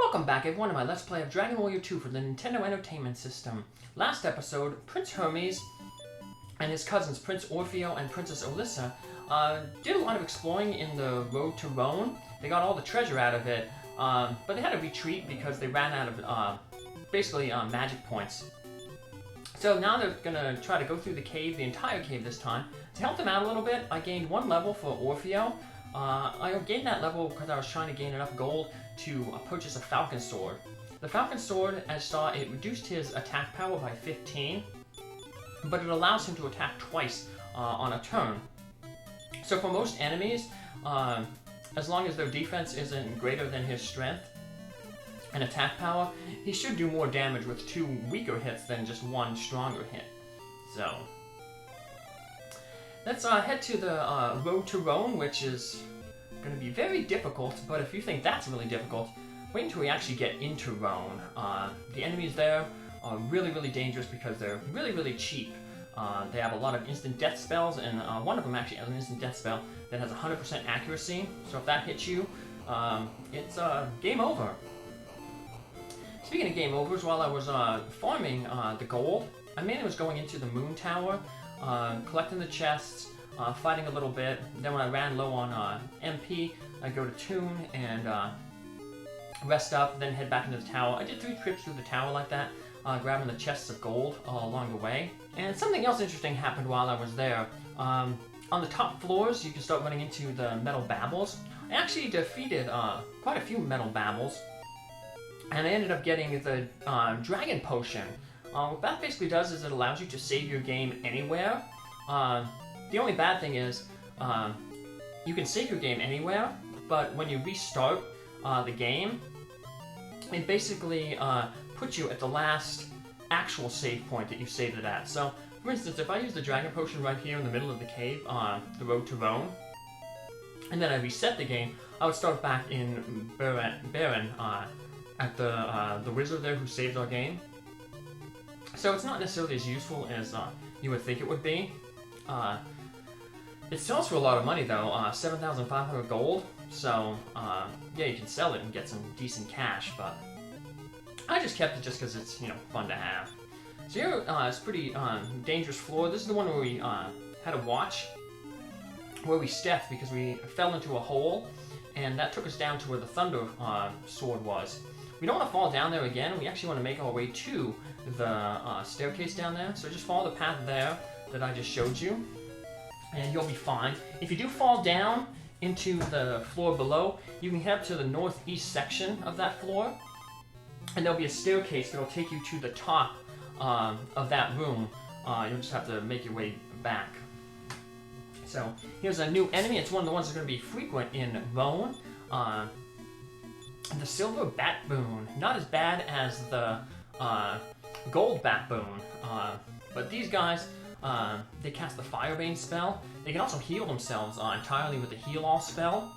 Welcome back everyone to my Let's Play of Dragon Warrior 2 for the Nintendo Entertainment System. Last episode, Prince Hermes and his cousins Prince Orfeo and Princess Ollisa did a lot of exploring in the road to Rhone. They got all the treasure out of it, but they had to retreat because they ran out of magic points. So now they're going to try to go through the cave, the entire cave this time. To help them out a little bit, I gained one level for Orfeo. I gained that level because I was trying to gain enough gold to purchase a falcon sword. The falcon sword, as you saw, it reduced his attack power by 15, but it allows him to attack twice on a turn. So for most enemies, as long as their defense isn't greater than his strength and attack power, he should do more damage with 2 weaker hits than just 1 stronger hit. So let's head to the road to Rhone, which is going to be very difficult, but if you think that's really difficult, wait until we actually get into Rhone. The enemies there are really, really dangerous because they're really, really cheap. They have a lot of instant death spells, and one of them actually has an instant death spell that has 100% accuracy, so if that hits you, it's game over. Speaking of game overs, while I was farming the gold, I mainly was going into the moon tower, collecting the chests, fighting a little bit. Then when I ran low on MP, I'd go to Tune and rest up, then head back into the tower. I did 3 trips through the tower like that, grabbing the chests of gold along the way. And something else interesting happened while I was there. On the top floors, you can start running into the metal babbles. I actually defeated quite a few metal babbles, and I ended up getting the dragon potion. What that basically does is it allows you to save your game anywhere. The only bad thing is you can save your game anywhere, but when you restart the game, it basically puts you at the last actual save point that you saved it at. So, for instance, if I use the dragon potion right here in the middle of the cave on the road to Rhone, and then I reset the game, I would start back in Baron at the wizard there who saved our game. So it's not necessarily as useful as you would think it would be. It sells for a lot of money though, 7,500 gold, so yeah, you can sell it and get some decent cash, but I just kept it just because it's, fun to have. So here, it's a pretty dangerous floor. This is the one where we had a watch, where we stepped because we fell into a hole, and that took us down to where the thunder sword was. We don't want to fall down there again. We actually want to make our way to the staircase down there, so just follow the path there that I just showed you, and you'll be fine. If you do fall down into the floor below, you can head up to the northeast section of that floor, and there'll be a staircase that'll take you to the top of that room. You'll just have to make your way back. So here's a new enemy. It's one of the ones that's going to be frequent in Rhone. The silver backbone. Not as bad as the gold backbone, but these guys, they cast the Firebane spell. They can also heal themselves entirely with the Heal All spell.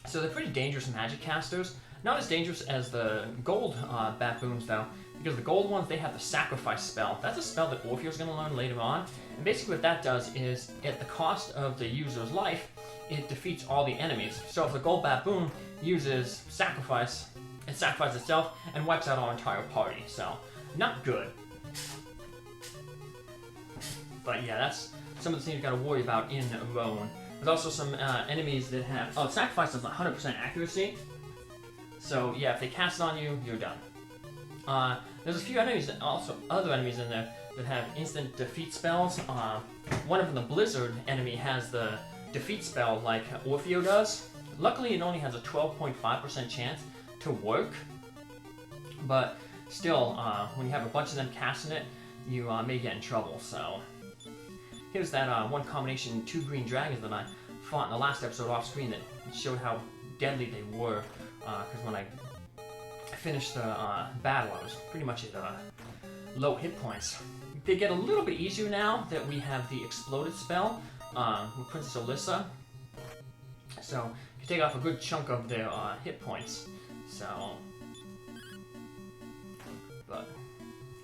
So they're pretty dangerous magic casters. Not as dangerous as the gold backbones though, because the gold ones, they have the Sacrifice spell. That's a spell that Orfeo's going to learn later on. And basically what that does is, at the cost of the user's life, it defeats all the enemies. So if the gold baboon uses Sacrifice, it sacrifices itself and wipes out our entire party. So, not good. But yeah, that's some of the things you gotta worry about in Rhone. There's also some enemies that have... Oh, Sacrifice has 100% accuracy. So yeah, if they cast it on you, you're done. There's a few enemies, other enemies in there that have instant defeat spells. One of them, the Blizzard enemy, has the defeat spell like Orfeo does. Luckily, it only has a 12.5% chance to work, but still, when you have a bunch of them casting it, you may get in trouble. So here's that one combination 2 green dragons that I fought in the last episode off screen that showed how deadly they were, because when I finished the battle, I was pretty much at low hit points. They get a little bit easier now that we have the exploded spell with Princess Ollisa, so you can take off a good chunk of their hit points. So, but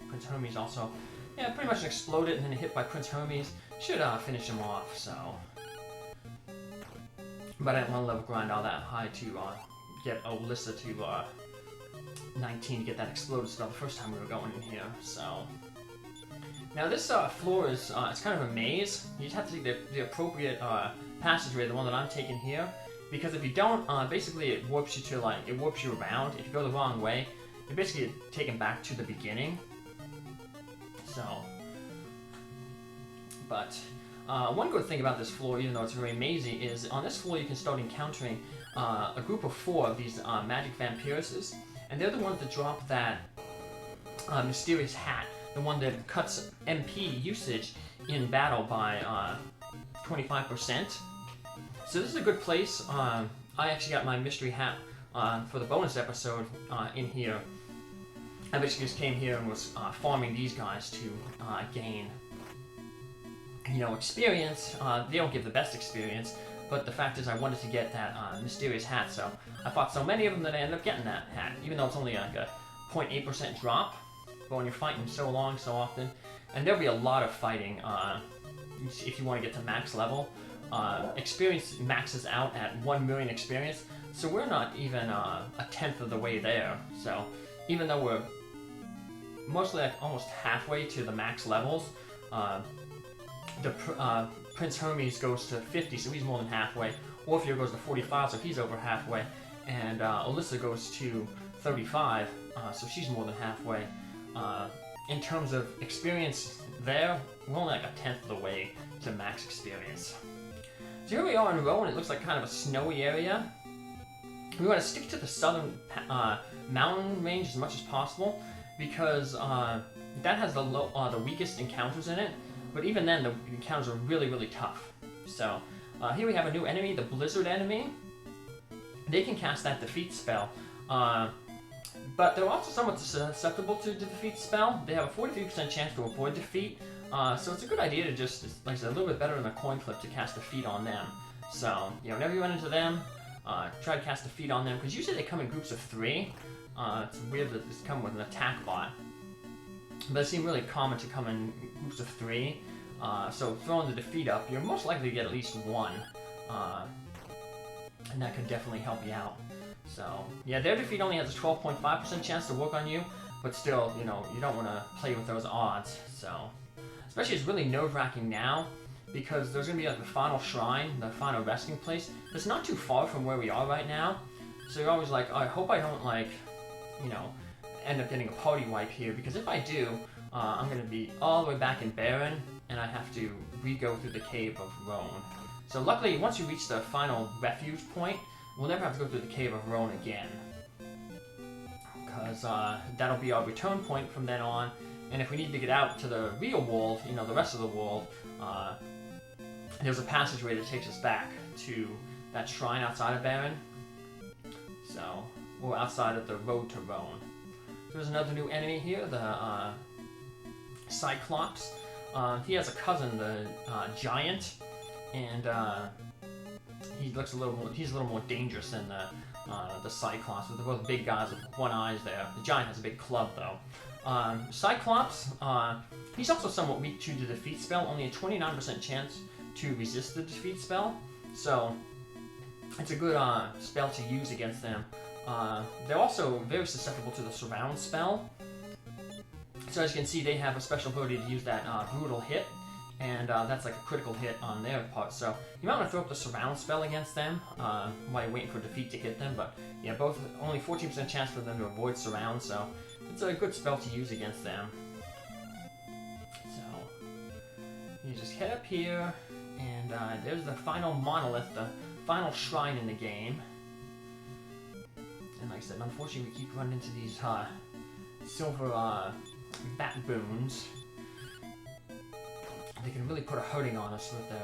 Prince Hermes also, yeah, pretty much exploded, and then a hit by Prince Hermes should finish him off. So, but I didn't want to level grind all that high to get Ollisa to 19 to get that exploded spell the first time we were going in here, so... Now this floor is, it's kind of a maze. You just have to take the appropriate passageway, the one that I'm taking here, because if you don't, basically it warps you to, like, it warps you around. If you go the wrong way, you're basically taken back to the beginning. So... But, one good thing about this floor, even though it's very mazy, is on this floor you can start encountering a group of 4 of these magic vampiruses, and they're the ones that drop that mysterious hat, the one that cuts MP usage in battle by 25%. So this is a good place. I actually got my mystery hat for the bonus episode in here. I basically just came here and was farming these guys to gain, you know, experience. They don't give the best experience, but the fact is I wanted to get that mysterious hat, so I fought so many of them that I ended up getting that hat, even though it's only like a 0.8% drop. But when you're fighting so long, so often, and there'll be a lot of fighting if you want to get to max level. Experience maxes out at 1 million experience, so we're not even a 10th of the way there. So even though we're mostly like almost halfway to the max levels, Prince Hermes goes to 50, so he's more than halfway. Orfeo goes to 45, so he's over halfway. And Ollisa goes to 35, so she's more than halfway. In terms of experience there, we're only like a 10th of the way to max experience. So here we are in Rhone. It looks like kind of a snowy area. We want to stick to the southern mountain range as much as possible, because that has the weakest encounters in it. But even then, the encounters are really, really tough. So, here we have a new enemy, the Blizzard enemy. They can cast that defeat spell. But they're also somewhat susceptible to the defeat spell. They have a 43% chance to avoid defeat. So it's a good idea to just, like I said, a little bit better than a coin flip to cast defeat on them. So, you know, whenever you run into them, try to cast defeat on them, because usually they come in groups of 3. It's weird that it's come with an attack bot. But it seems really common to come in groups of 3. So throwing the defeat up, you're most likely to get at least 1. And that could definitely help you out. So, yeah, their defeat only has a 12.5% chance to work on you, but still, you know, you don't want to play with those odds. So, especially it's really nerve-wracking now, because there's going to be like the final shrine, the final resting place. It's not too far from where we are right now. So you're always like, oh, I hope I don't, like, you know, end up getting a party wipe here, because if I do, I'm going to be all the way back in Baron, and I have to re-go through the Cave of Rhone. So luckily, once you reach the final refuge point, we'll never have to go through the Cave of Rhone again, because that'll be our return point from then on, and if we need to get out to the real world, you know, the rest of the world, there's a passageway that takes us back to that shrine outside of Baron, so, or outside of the road to Rhone. There's another new enemy here, the Cyclops. He has a cousin, the Giant, and he's a little more dangerous than the Cyclops. They're both big guys with 1 eye there. The Giant has a big club though. Cyclops, he's also somewhat weak to the defeat spell, only a 29% chance to resist the defeat spell. So it's a good spell to use against them. They're also very susceptible to the surround spell. So as you can see, they have a special ability to use that brutal hit, and that's like a critical hit on their part. So you might want to throw up the surround spell against them while you're waiting for defeat to hit them. But yeah, both only 14% chance for them to avoid surround, so it's a good spell to use against them. So you just head up here, and there's the final monolith, the final shrine in the game. And like I said, unfortunately we keep running into these silver backboons. They can really put a hurting on us with their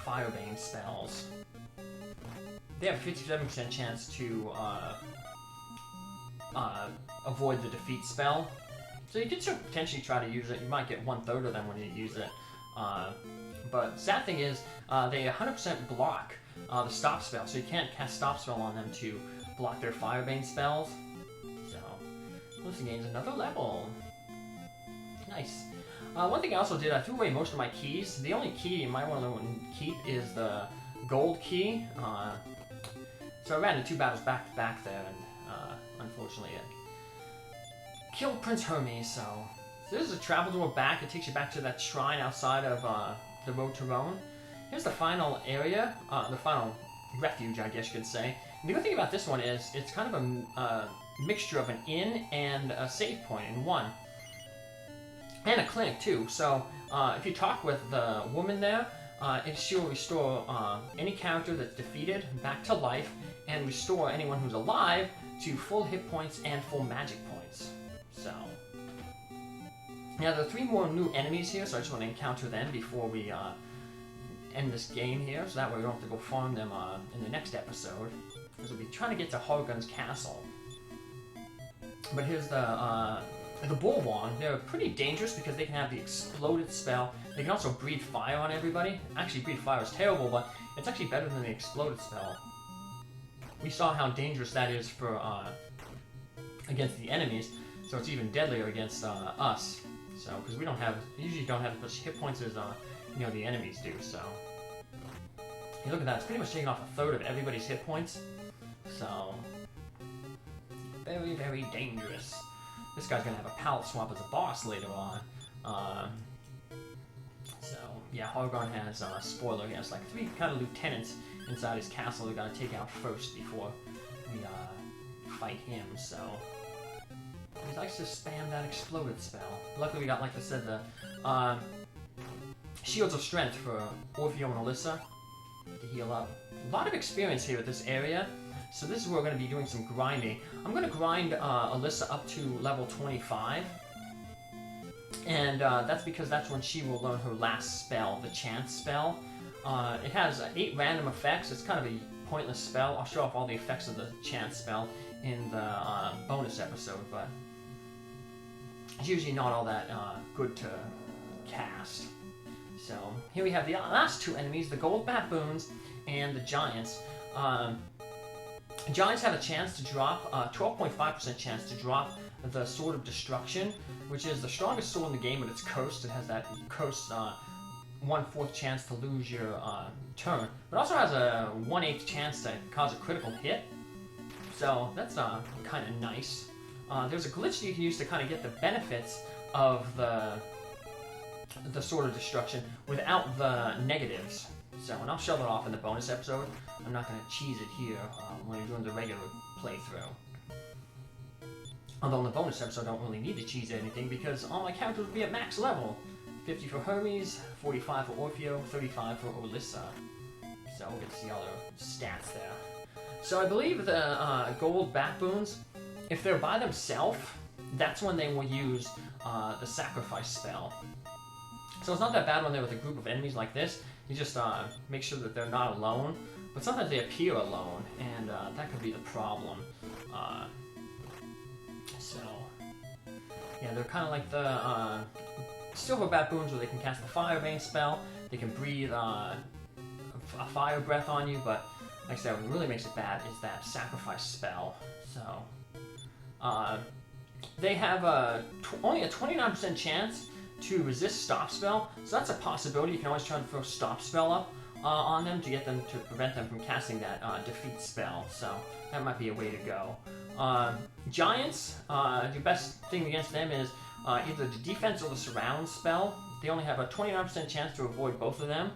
Firebane spells. They have a 57% chance to avoid the defeat spell. So you could still potentially try to use it. You might get 1/3 of them when you use it. But sad thing is, they 100% block the stop spell, so you can't cast stop spell on them to block their Firebane spells. So, this gains another level. Nice. One thing I also did, I threw away most of my keys. The only key you might want to keep is the gold key. So I ran into 2 battles back to back there, and unfortunately killed Prince Hermes, so this is a travel door back. It takes you back to that shrine outside of the road to Rhone. Here's the final area, the final refuge, I guess you could say. And the good thing about this one is it's kind of a mixture of an inn and a save point in one. And a clinic too, so if you talk with the woman there, she will restore any character that's defeated back to life and restore anyone who's alive to full hit points and full magic points. So, now there are 3 more new enemies here, so I just want to encounter them before we end this game here, so that way we don't have to go farm them in the next episode, because we'll be trying to get to Hargon's castle. But here's the Bullwong. They're pretty dangerous because they can have the exploded spell. They can also breathe fire on everybody. Actually, breathe fire is terrible, but it's actually better than the exploded spell. We saw how dangerous that is for against the enemies, so it's even deadlier against us. So, because we usually don't have as much hit points as the enemies do. So, you look at that; it's pretty much taking off a third of everybody's hit points. So, very, very dangerous. This guy's gonna have a palette swap as a boss later on. So yeah, Hargon has spoiler. He has like 3 kind of lieutenants inside his castle we gotta take out first before we fight him. So he likes to spam that exploded spell. Luckily, we got, like I said, the shields of strength for Orfeo and Ollisa to heal up. A lot of experience here at this area. So this is where we're going to be doing some grinding. I'm going to grind Ollisa up to level 25. And that's because that's when she will learn her last spell, the chance spell. It has 8 random effects. It's kind of a pointless spell. I'll show off all the effects of the chance spell in the bonus episode, but it's usually not all that good to cast. So here we have the last 2 enemies, the gold baboons and the giants. Giants have a chance to drop, 12.5% chance to drop the Sword of Destruction, which is the strongest sword in the game, but it's cursed. It has that cursed 1/4 chance to lose your turn. But it also has a 1/8 chance to cause a critical hit. So that's kind of nice. There's a glitch that you can use to kind of get the benefits of the Sword of Destruction without the negatives. So, and I'll show it off in the bonus episode. I'm not going to cheese it here when you're doing the regular playthrough. Although in the bonus episode, I don't really need to cheese anything because all my characters will be at max level. 50 for Hermes, 45 for Orfeo, 35 for Ollisa. So we'll get to see all their stats there. So I believe the gold baboons, if they're by themselves, that's when they will use the sacrifice spell. So it's not that bad when they're with a group of enemies like this. You just make sure that they're not alone. But sometimes they appear alone, and that could be the problem. So, yeah, they're kind of like the silver baboons where they can cast the fire vein spell. They can breathe a fire breath on you, but like I said, what really makes it bad is that sacrifice spell. So, they have only a 29% chance to resist stop spell, so that's a possibility. You can always try to throw stop spell up on them to get them to prevent them from casting that defeat spell. So that might be a way to go. Giants, the best thing against them is either the defense or the surround spell. They only have a 29% chance to avoid both of them.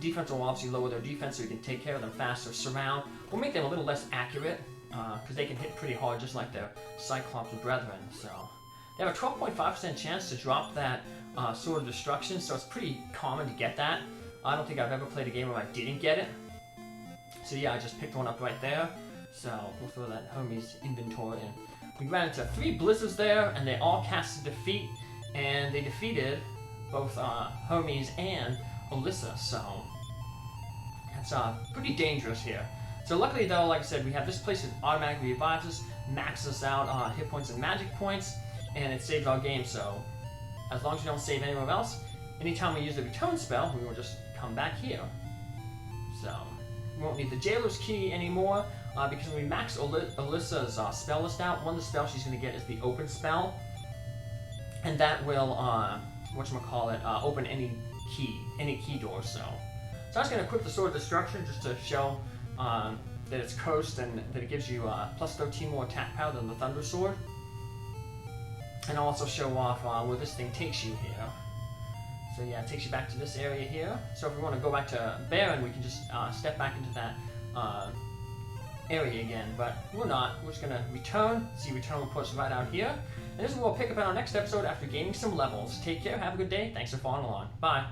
Defense will obviously lower their defense so you can take care of them faster. Surround will make them a little less accurate because they can hit pretty hard just like their Cyclops brethren. So they have a 12.5% chance to drop that Sword of Destruction, so it's pretty common to get that. I don't think I've ever played a game where I didn't get it. So yeah, I just picked one up right there. So we'll throw that Hermes inventory in. We ran into 3 blizzards there, and they all casted defeat, and they defeated both Hermes and Ollisa, so it's pretty dangerous here. So luckily though, like I said, we have this place that automatically revives us, maxes out hit points and magic points, and it saves our game. So as long as we don't save anywhere else, anytime we use the return spell, we will just come back here. So we won't need the Jailer's Key anymore, because when we max Ollisa's spell list out, one of the spells she's going to get is the Open spell, and that will, open any key door. So I was going to equip the Sword of Destruction just to show that it's cursed and that it gives you plus 13 more attack power than the Thunder Sword. And I'll also show off where this thing takes you here. So yeah, it takes you back to this area here. So if we want to go back to Baron, we can just step back into that area again. But we're not. We're just going to return. See return reports right out here. And this is what we'll pick up in our next episode after gaining some levels. Take care. Have a good day. Thanks for following along. Bye.